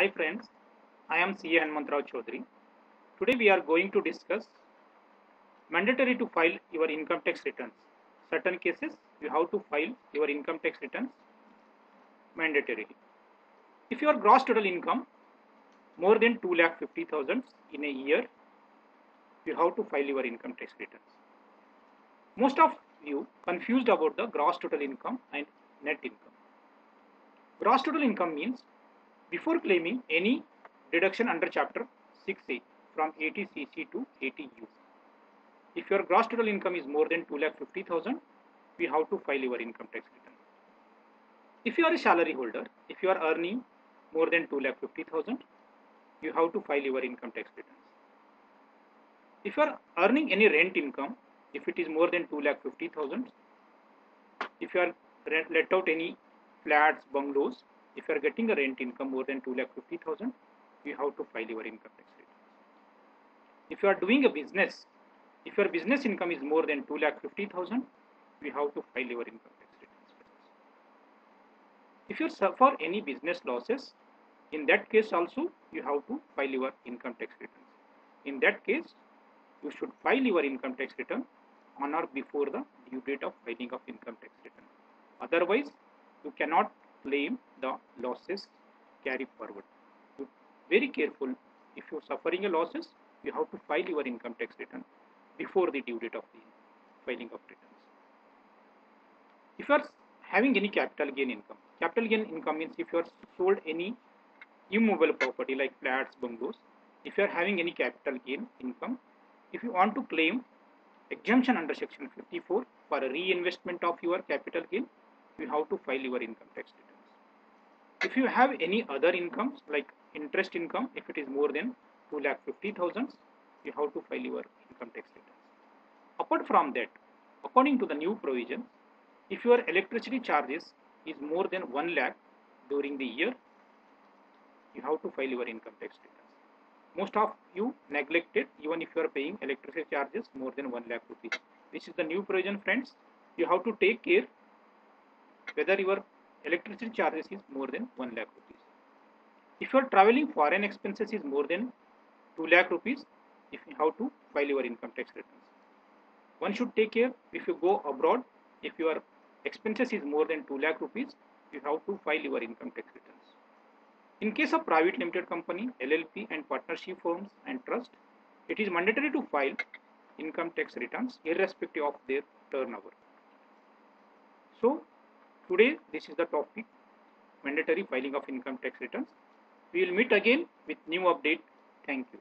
Hi friends, I am CA Hanumantrao Chaudhary. Today we are going to discuss mandatory to file your income tax returns. Certain cases you have to file your income tax returns mandatorily. If your gross total income more than 2,50,000 in a year, you have to file your income tax returns. Most of you confused about the gross total income and net income. Gross total income means before claiming any deduction under chapter 6A from 80cc to 80U. If your gross total income is more than 2,50,000, we have to file your income tax return. If you are a salary holder, if you are earning more than 2,50,000, you have to file your income tax returns. If you are earning any rent income, if it is more than 2,50,000, if you are let out any flats, bungalows, if you are getting a rent income more than 2,50,000, you have to file your income tax return. If you are doing a business, if your business income is more than 2,50,000, you have to file your income tax returns. If you suffer any business losses, in that case also you have to file your income tax returns. In that case, you should file your income tax return on or before the due date of filing of income tax return. Otherwise, you cannot claim the losses carry forward. So, very careful. If you are suffering a losses, you have to file your income tax return before the due date of the filing of returns. If you are having any capital gain income means if you are sold any immovable property like flats, bungalows, if you are having any capital gain income, if you want to claim exemption under section 54 for a reinvestment of your capital gain, you have to file your income tax returns. If you have any other incomes like interest income, if it is more than 2,50,000, you have to file your income tax returns. Apart from that, according to the new provision, if your electricity charges is more than 1 lakh during the year, you have to file your income tax returns. Most of you neglected even if you are paying electricity charges more than 1 lakh rupees. This is the new provision, friends. You have to take care whether your electricity charges is more than 1 lakh rupees. If your traveling foreign expenses is more than 2 lakh rupees, if you have to file your income tax returns. One should take care if you go abroad, if your expenses is more than 2 lakh rupees, you have to file your income tax returns. In case of private limited company, LLP and partnership firms and trust, it is mandatory to file income tax returns irrespective of their turnover. So, today this is the topic, mandatory filing of income tax returns. We will meet again with new update. Thank you.